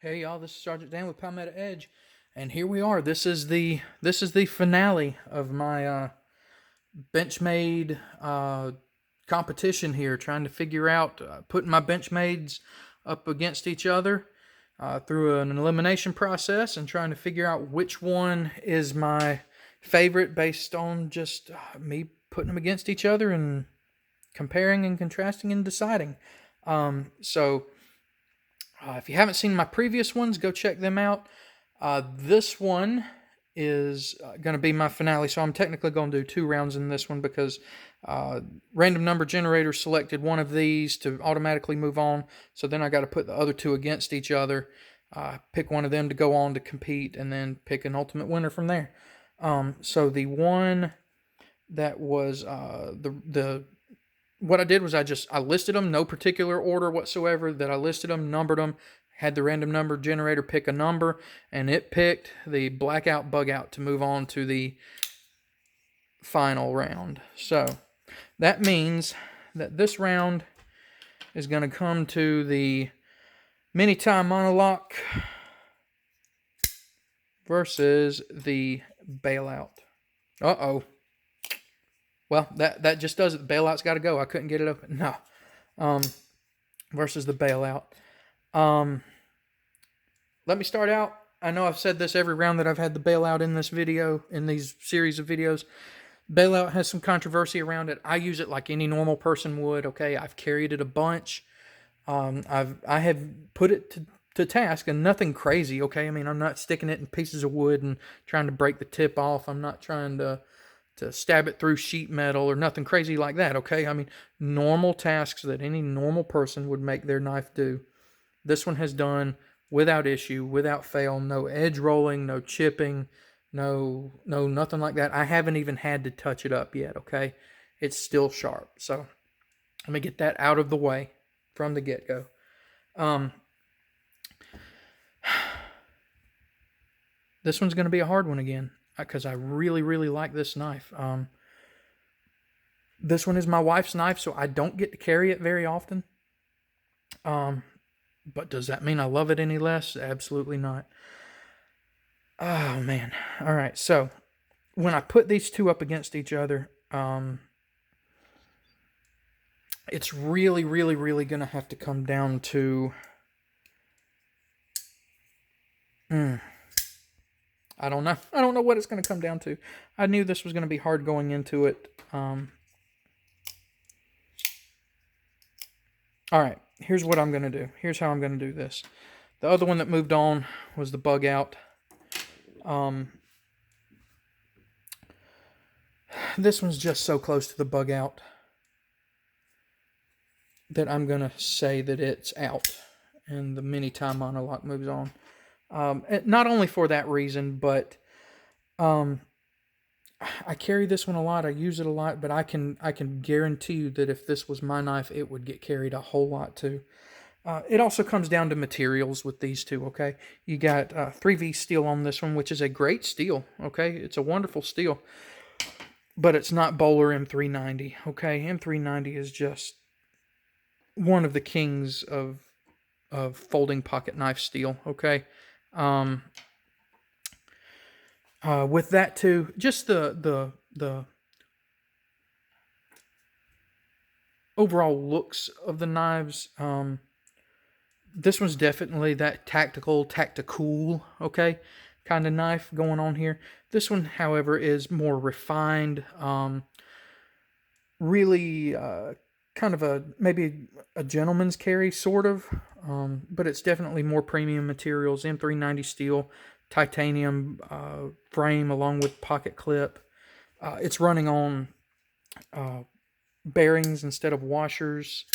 Hey y'all, this is Sergeant Dan with Palmetto Edge, and here we are. This is the finale of my Benchmade competition here, trying to figure out putting my Benchmades up against each other through an elimination process, and trying to figure out which one is my favorite based on just me putting them against each other and comparing and contrasting and deciding. So if you haven't seen my previous ones, go check them out. This one is going to be my finale, so I'm technically going to do 2 rounds in this one because random number generator selected one of these to automatically move on. So then I got to put the other 2 against each other, pick one of them to go on to compete, and then pick an ultimate winner from there. So the one that was the what I did was I listed them, no particular order whatsoever, that I listed them, numbered them, had the random number generator pick a number, and it picked the blackout bug out to move on to the final round. So that means that this round is going to come to the mini time monolock versus the bailout. Uh-oh. Well, that just does it. The bailout's got to go. I couldn't get it open. No. Versus the bailout. Let me start out. I know I've said this every round that I've had the bailout in this video, in these series of videos. Bailout has some controversy around it. I use it like any normal person would. Okay, I've carried it a bunch. I have put it to task, and nothing crazy. Okay, I mean, I'm not sticking it in pieces of wood and trying to break the tip off. I'm not trying to stab it through sheet metal or nothing crazy like that, okay? I mean, normal tasks that any normal person would make their knife do. This one has done without issue, without fail, no edge rolling, no chipping, no nothing like that. I haven't even had to touch it up yet, okay? It's still sharp. So let me get that out of the way from the get-go. This one's going to be a hard one again, because I really, really like this knife. This one is my wife's knife, so I don't get to carry it very often. But does that mean I love it any less? Absolutely not. Oh, man. All right, so when I put these 2 up against each other, it's really, really, really going to have to come down to... I don't know. I don't know what it's going to come down to. I knew this was going to be hard going into it. All right, here's what I'm going to do. Here's how I'm going to do this. The other one that moved on was the bug out. This one's just so close to the bug out that I'm going to say that it's out. And the mini time monolock moves on. Not only for that reason, but I carry this one a lot. I use it a lot, but I can guarantee you that if this was my knife, it would get carried a whole lot too. It also comes down to materials with these 2, okay? You got 3V steel on this one, which is a great steel, okay? It's a wonderful steel, but it's not Bowler M390, okay? M390 is just one of the kings of folding pocket knife steel, okay? With that too, just the overall looks of the knives. This one's definitely that tactical, okay, kind of knife going on here. This one, however, is more refined. Really, kind of maybe a gentleman's carry, sort of. But it's definitely more premium materials. M390 steel, titanium frame along with pocket clip. It's running on bearings instead of washers.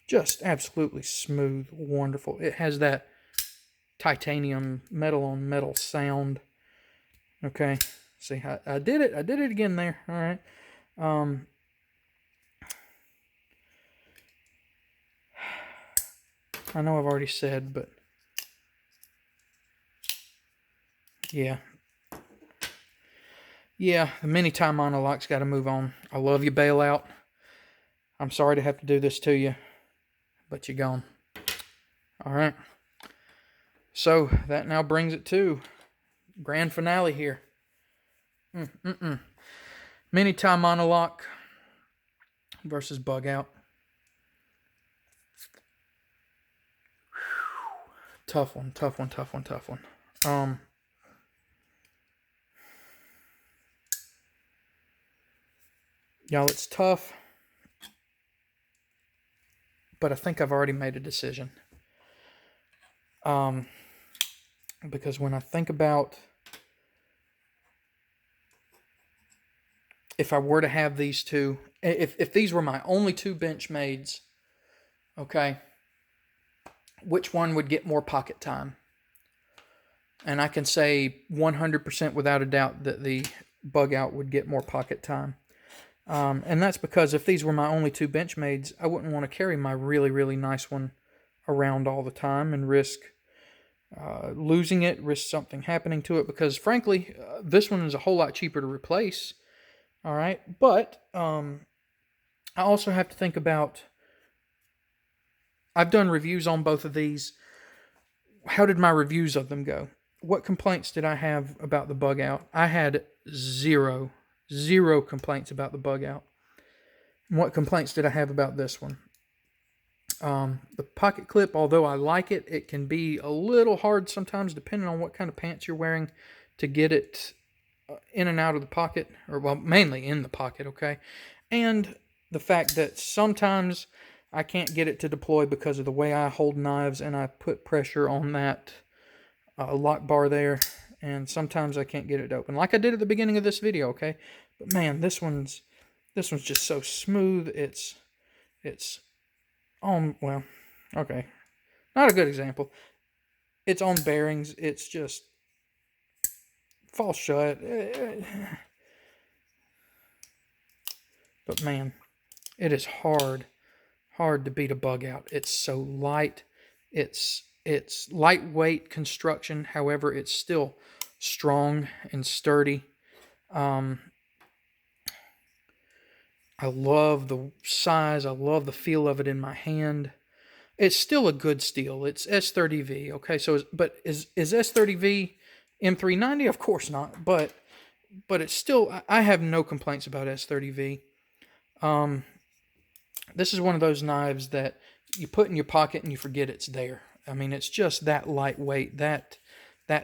Just absolutely smooth, wonderful. It has that titanium metal on metal sound. Okay, see, I did it. I did it again there. All right. I know I've already said, but yeah. Yeah, the mini time monolock's got to move on. I love you, bailout. I'm sorry to have to do this to you, but you're gone. All right. So that now brings it to grand finale here. Mini tie monolock versus bug out. Tough one. Y'all, it's tough, but I think I've already made a decision. Because when I think about if I were to have these two, if these were my only two Benchmades, okay, which one would get more pocket time? And I can say 100% without a doubt that the bug out would get more pocket time. And that's because if these were my only two Benchmades, I wouldn't want to carry my really, really nice one around all the time and risk losing it, risk something happening to it, because frankly, this one is a whole lot cheaper to replace. All right. But I also have to think about, I've done reviews on both of these. How did my reviews of them go? What complaints did I have about the bug out? I had zero complaints about the bug out. And what complaints did I have about this one? The pocket clip, although I like it, it can be a little hard sometimes depending on what kind of pants you're wearing to get it in and out of the pocket, or well, mainly in the pocket, okay? And the fact that sometimes I can't get it to deploy because of the way I hold knives and I put pressure on that lock bar there, and sometimes I can't get it open, like I did at the beginning of this video, okay? But man, this one's just so smooth. It's on, well, okay, not a good example. It's on bearings. It's just falls shut. But man, it is hard to beat a bug out. It's so light. It's lightweight construction. However, it's still strong and sturdy. I love the size. I love the feel of it in my hand. It's still a good steel. It's S30V. Okay, so is S30V M390? Of course not. But it's still. I have no complaints about S30V. This is one of those knives that you put in your pocket and you forget it's there. I mean, it's just that lightweight, that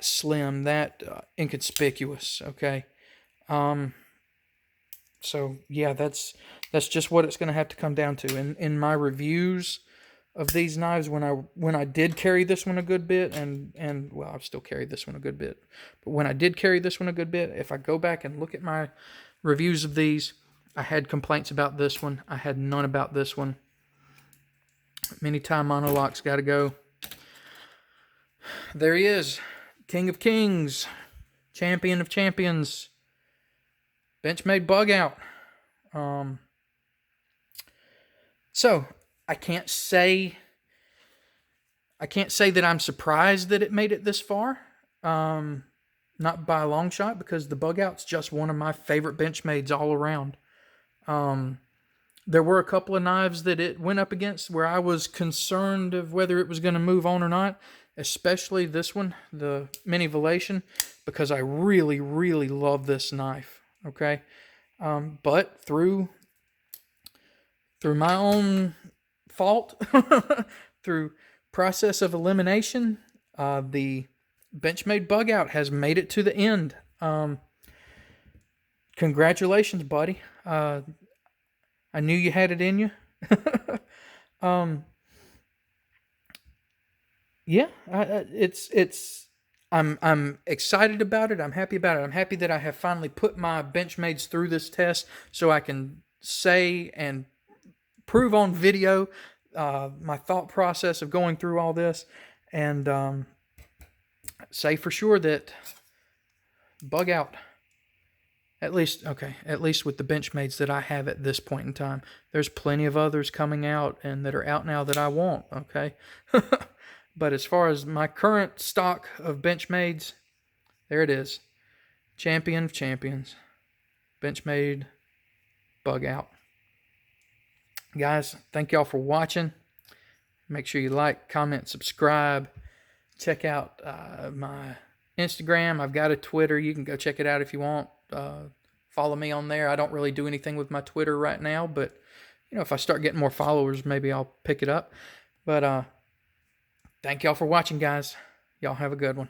slim, that inconspicuous. Okay. So yeah, that's just what it's going to have to come down to. In my reviews of these knives, when I did carry this one a good bit, and well, I've still carried this one a good bit, but when I did carry this one a good bit, if I go back and look at my reviews of these, I had complaints about this one. I had none about this one. Mini tie monolock's got to go. There he is, King of Kings, Champion of Champions. Benchmade bug out. So I can't say that I'm surprised that it made it this far. Not by a long shot, because the bug out's just one of my favorite Benchmades all around. There were a couple of knives that it went up against where I was concerned of whether it was going to move on or not, especially this one, the Mini Velation, because I really, really love this knife. Okay, but through my own fault, through process of elimination, the Benchmade bug out has made it to the end. Congratulations, buddy. I knew you had it in you. Yeah, I'm excited about it. I'm happy about it. I'm happy that I have finally put my Benchmades through this test so I can say and prove on video my thought process of going through all this, and say for sure that bug out, at least with the Benchmades that I have at this point in time. There's plenty of others coming out and that are out now that I want, okay? But as far as my current stock of Benchmades, there it is. Champion of Champions. Benchmade bug out. Guys, thank y'all for watching. Make sure you like, comment, subscribe. Check out my Instagram. I've got a Twitter. You can go check it out if you want. Follow me on there. I don't really do anything with my Twitter right now, but if I start getting more followers, maybe I'll pick it up. But thank y'all for watching, guys. Y'all have a good one.